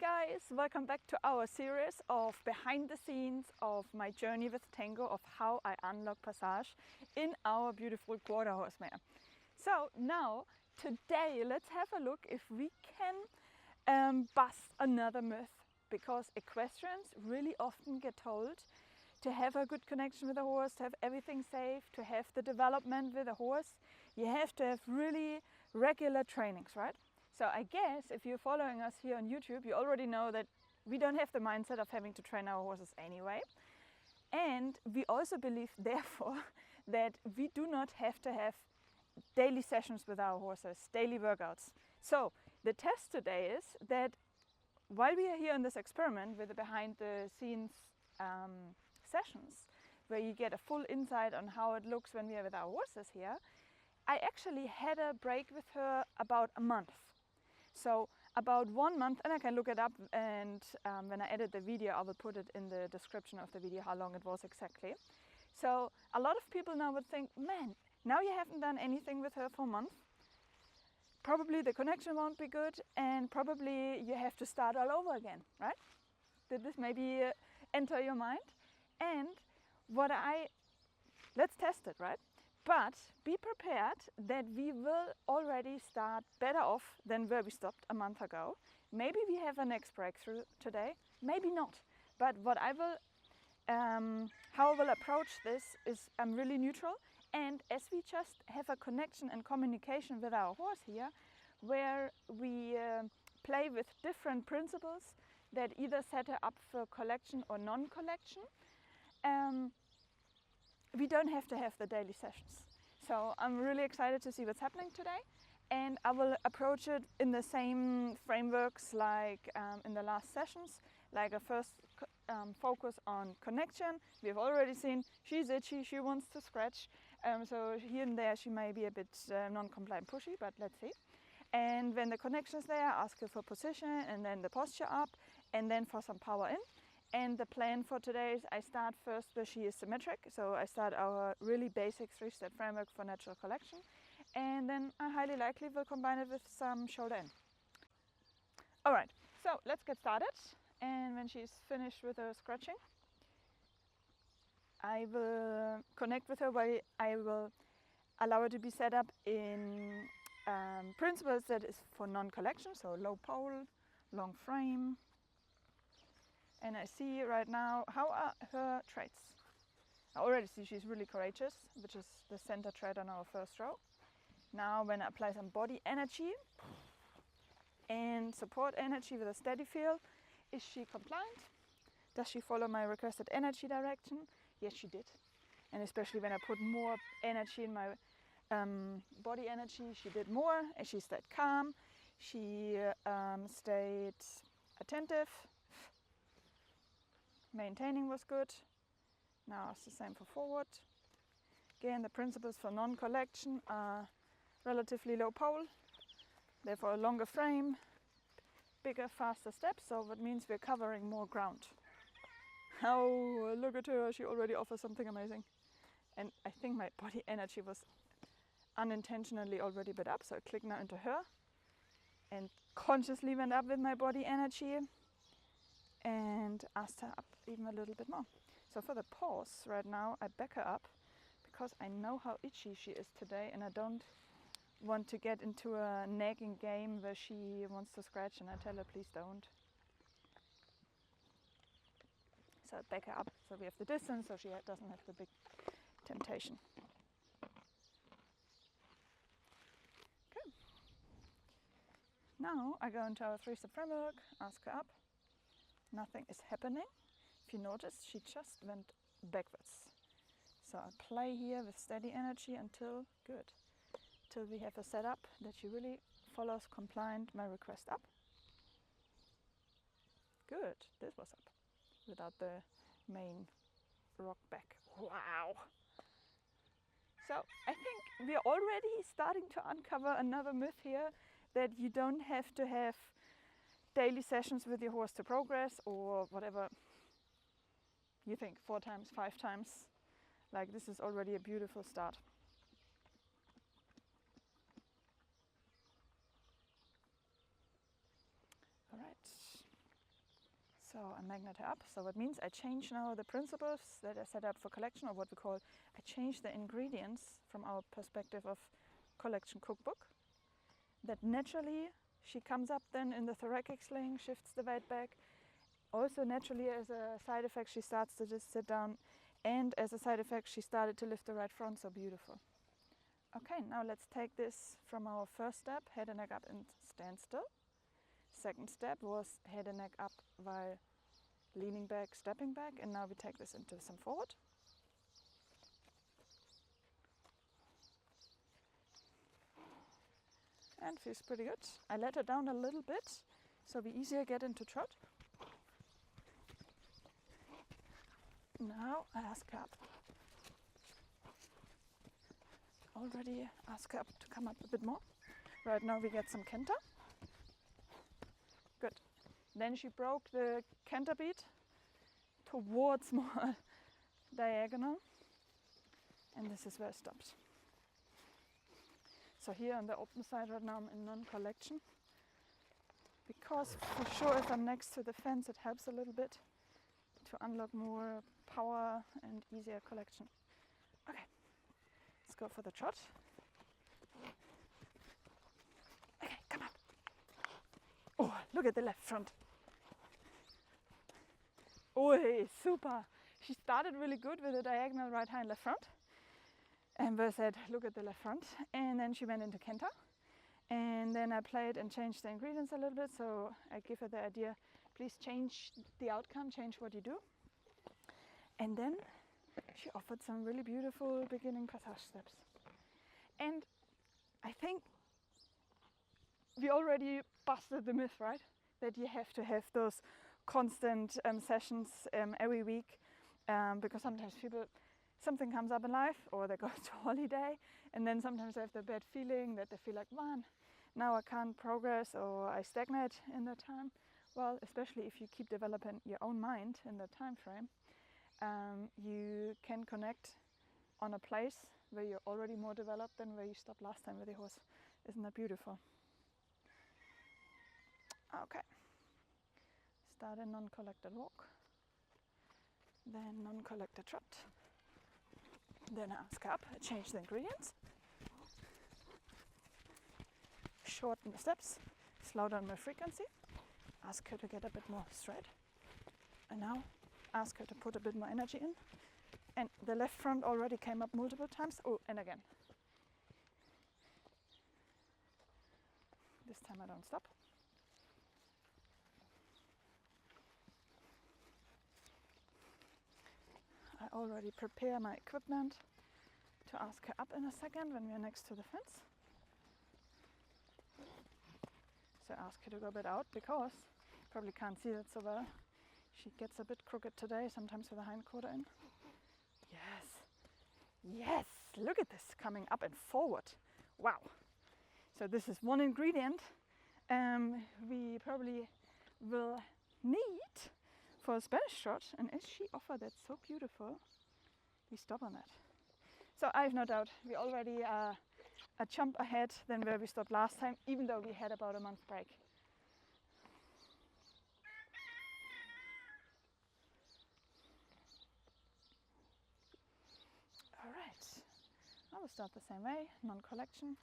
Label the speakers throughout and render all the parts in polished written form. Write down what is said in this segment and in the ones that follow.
Speaker 1: guys, welcome back to our series of behind the scenes of my journey with Tango, of how I unlock passage in our beautiful quarter horse mare. So now, today, let's have a look if we can bust another myth, because equestrians really often get told to have a good connection with the horse, to have everything safe, to have the development with the horse, you have to have really regular trainings, right? So I guess if you're following us here on YouTube, you already know that we don't have the mindset of having to train our horses anyway. And we also believe, therefore, that we do not have to have daily sessions with our horses, daily workouts. So the test today is that while we are here in this experiment with the behind the scenes sessions, where you get a full insight on how it looks when we are with our horses here, I actually had a break with her about a month. So about 1 month, and I can look it up, and when I edit the video I will put it in the description of the video how long it was exactly. So a lot of people now would think, man, now you haven't done anything with her for a month. Probably the connection won't be good and probably you have to start all over again, right? Did this maybe enter your mind? And let's test it, right? But be prepared that we will already start better off than where we stopped a month ago. Maybe we have a next breakthrough today, maybe not. But how I will approach this is I'm really neutral. And as we just have a connection and communication with our horse here, where we play with different principles that either set her up for collection or non-collection, we don't have to have the daily sessions. So I'm really excited to see what's happening today, and I will approach it in the same frameworks like in the last sessions, like a first focus on connection. We've already seen she's itchy, she wants to scratch, so here and there she may be a bit non-compliant pushy, but let's see. And when the connection is there, ask her for position and then the posture up, and then for some power in. And the plan for today is I start first where she is symmetric, so I start our really basic 3-step framework for natural collection, and then I highly likely will combine it with some shoulder in. Alright, so let's get started, and when she's finished with her scratching, I will connect with her where I will allow her to be set up in principles that is for non-collection, so low pole, long frame. And I see right now, how are her traits? I already see she's really courageous, which is the center trait on our first row. Now when I apply some body energy and support energy with a steady feel, is she compliant? Does she follow my requested energy direction? Yes, she did. And especially when I put more energy in my body energy, she did more, and she stayed calm, she stayed attentive. Maintaining was good. Now it's the same for forward. Again, the principles for non-collection are relatively low pole, therefore a longer frame, bigger, faster steps, so that means we're covering more ground. Oh, look at her, she already offers something amazing. And I think my body energy was unintentionally already a bit up, so I click now into her and consciously went up with my body energy and asked her up even a little bit more. So for the pause right now, I back her up because I know how itchy she is today, and I don't want to get into a nagging game where she wants to scratch and I tell her please don't. So I back her up so we have the distance, so she doesn't have the big temptation. Okay. Now I go into our 3-step framework, ask her up. Nothing is happening. If you notice, she just went backwards. So I play here with steady energy until we have a setup that she really follows compliant my request up. Good, this was up without the main rock back. Wow! So I think we are already starting to uncover another myth here, that you don't have to have daily sessions with your horse to progress, or whatever you think, 4 times, 5 times. Like, this is already a beautiful start. All right. So I magnet her up. So it means I change now the principles that I set up for collection, or what we call, I change the ingredients from our perspective of collection cookbook. That naturally she comes up then in the thoracic sling, shifts the weight back. Also naturally as a side effect she starts to just sit down, and as a side effect she started to lift the right front, so beautiful. Okay, now let's take this from our first step, head and neck up and stand still. Second step was head and neck up while leaning back, stepping back, and now we take this into some forward. And feels pretty good. I let her down a little bit, so we easier get into trot. Now I ask her up. Already ask her up to come up a bit more. Right now we get some canter. Good. Then she broke the canter beat towards more diagonal, and this is where it stops. So here on the open side right now I'm in non-collection, because for sure if I'm next to the fence it helps a little bit to unlock more power and easier collection. Okay, let's go for the trot. Okay, come up. Oh, look at the left front. Oh, super. She started really good with the diagonal right hind left front. And I said, look at the left front. And then she went into canter. And then I played and changed the ingredients a little bit. So I give her the idea, please change the outcome, change what you do. And then she offered some really beautiful beginning passage steps. And I think we already busted the myth, right? That you have to have those constant sessions every week, because sometimes something comes up in life, or they go to holiday, and then sometimes they have the bad feeling that they feel like, man, now I can't progress, or I stagnate in that time. Well, especially if you keep developing your own mind in that time frame, you can connect on a place where you're already more developed than where you stopped last time with the horse. Isn't that beautiful? Okay. Start a non-collected walk, then non-collected trot. Then I ask up, I change the ingredients, shorten the steps, slow down my frequency, ask her to get a bit more straight, and now ask her to put a bit more energy in. And the left front already came up multiple times. Oh, and again. This time I don't stop. I already prepare my equipment to ask her up in a second when we are next to the fence. So I ask her to go a bit out, because you probably can't see that so well. She gets a bit crooked today, sometimes with the hind quarter in. Yes, yes, look at this, coming up and forward. Wow. So this is one ingredient we probably will need for a Spanish trot, and as she offered that so beautiful, we stop on that. So I have no doubt we already are a jump ahead than where we stopped last time, even though we had about a month break. All right, I will start the same way, non-collection.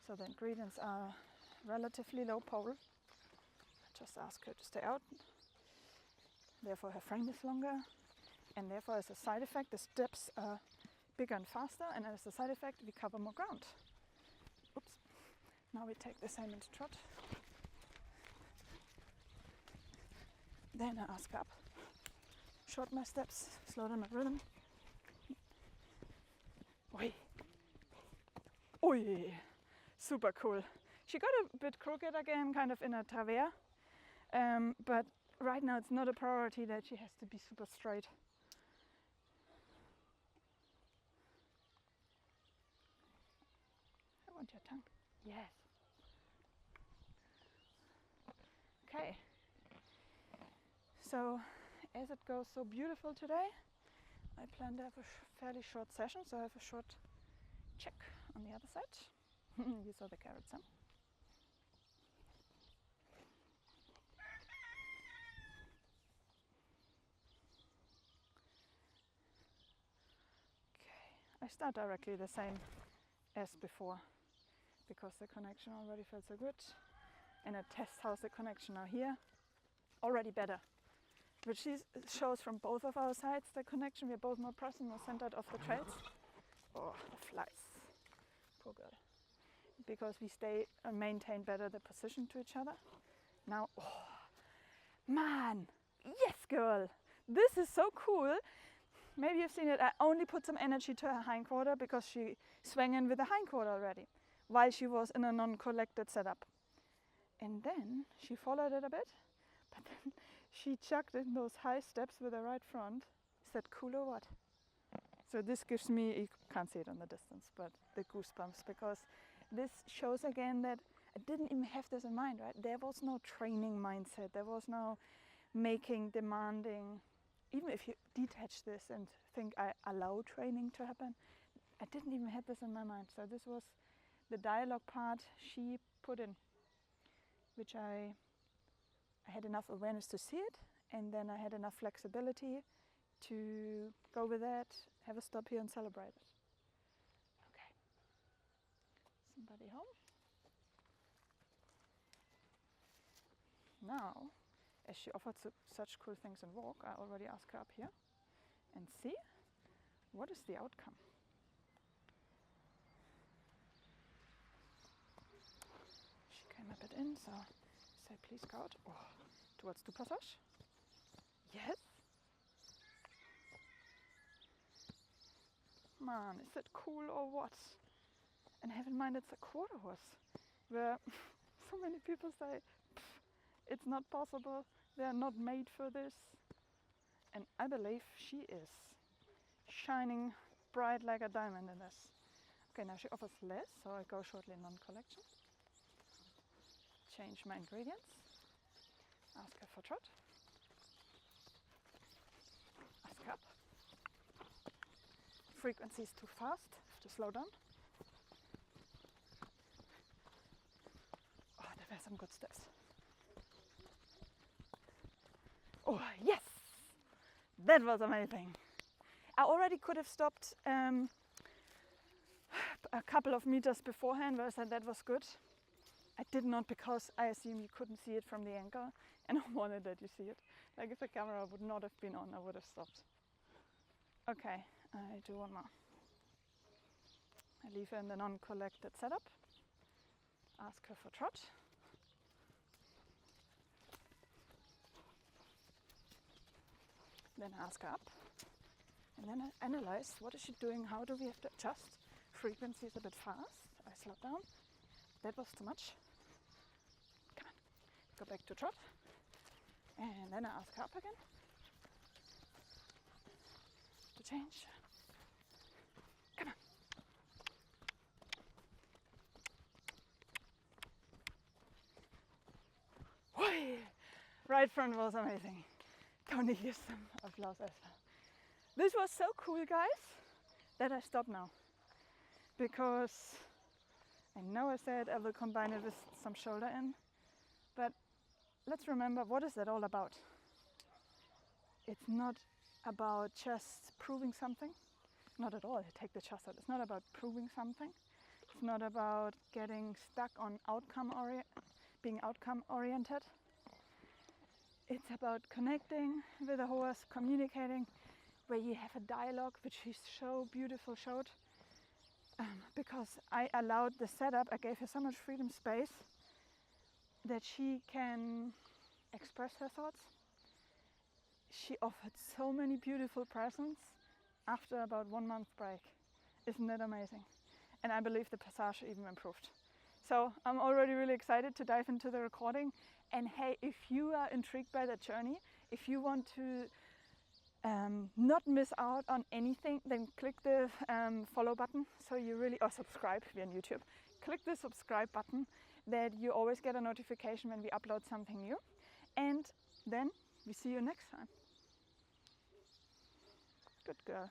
Speaker 1: So the ingredients are relatively low pole. Just ask her to stay out. Therefore her frame is longer, and therefore as a side effect the steps are bigger and faster, and as a side effect we cover more ground. Oops. Now we take the same into trot. Then I ask up. Shorten my steps, slow down my rhythm. Oi. Oi. Super cool. She got a bit crooked again, kind of in a travers, but right now it's not a priority that she has to be super straight. I want your tongue. Yes. Okay. So as it goes so beautiful today, I plan to have a fairly short session, so I have a short check on the other side. You saw the carrots, huh? I start directly the same as before, because the connection already felt so good. And I test how's the connection now here. Already better. Which shows from both of our sides the connection. We're both more present, more centered of the trails. Oh, the flies. Poor girl. Because we stay and maintain better the position to each other. Now, oh, man, yes girl, this is so cool. Maybe you've seen it, I only put some energy to her hindquarter because she swung in with the hindquarter already, while she was in a non-collected setup. And then she followed it a bit, but then she chucked in those high steps with her right front. Is that cool or what? So this gives me, you can't see it on the distance, but the goosebumps, because this shows again that I didn't even have this in mind, right? There was no training mindset, there was no making, demanding. Even if you detach this and think I allow training to happen, I didn't even have this in my mind. So this was the dialogue part she put in, which I had enough awareness to see it, and then I had enough flexibility to go with that, have a stop here and celebrate it. Okay. Somebody home? Now, as she offered such cool things in walk, I already asked her up here and see what is the outcome. She came a bit in, so I say please go out. Oh, towards the passage. Yes. Man, is that cool or what? And have in mind it's a quarter horse, where so many people say it's not possible, they are not made for this. And I believe she is shining bright like a diamond in this. Okay, now she offers less, so I go shortly non-collection. Change my ingredients. Ask her for trot. Ask her up. Frequency is too fast, have to slow down. Oh, there were some good steps. Oh, yes! That was amazing. I already could have stopped a couple of meters beforehand where I said that was good. I did not, because I assumed you couldn't see it from the angle, and I wanted that you see it. Like if the camera would not have been on, I would have stopped. Okay, I do one more. I leave her in the non-collected setup. Ask her for trot. Then I ask her up. And then I analyze what is she doing, how do we have to adjust. Frequency is a bit fast. I slow down. That was too much. Come on, go back to trot. And then I ask her up again. To change. Come on. Whee! Right front was amazing. Can you hear some applause as well? This was so cool, guys, that I stop now. Because I know I said I will combine it with some shoulder in, but let's remember, what is that all about? It's not about just proving something. Not at all, take the chest out. It's not about proving something. It's not about getting stuck on being outcome oriented. It's about connecting with the horse, communicating, where you have a dialogue, which is so beautiful showed. Because I allowed the setup, I gave her so much freedom space that she can express her thoughts. She offered so many beautiful presents after about 1 month break. Isn't that amazing? And I believe the passage even improved. So I'm already really excited to dive into the recording. And hey, if you are intrigued by the journey, if you want to not miss out on anything, then click the follow button. So you really, or subscribe, we're on YouTube. Click the subscribe button that you always get a notification when we upload something new. And then we see you next time. Good girl.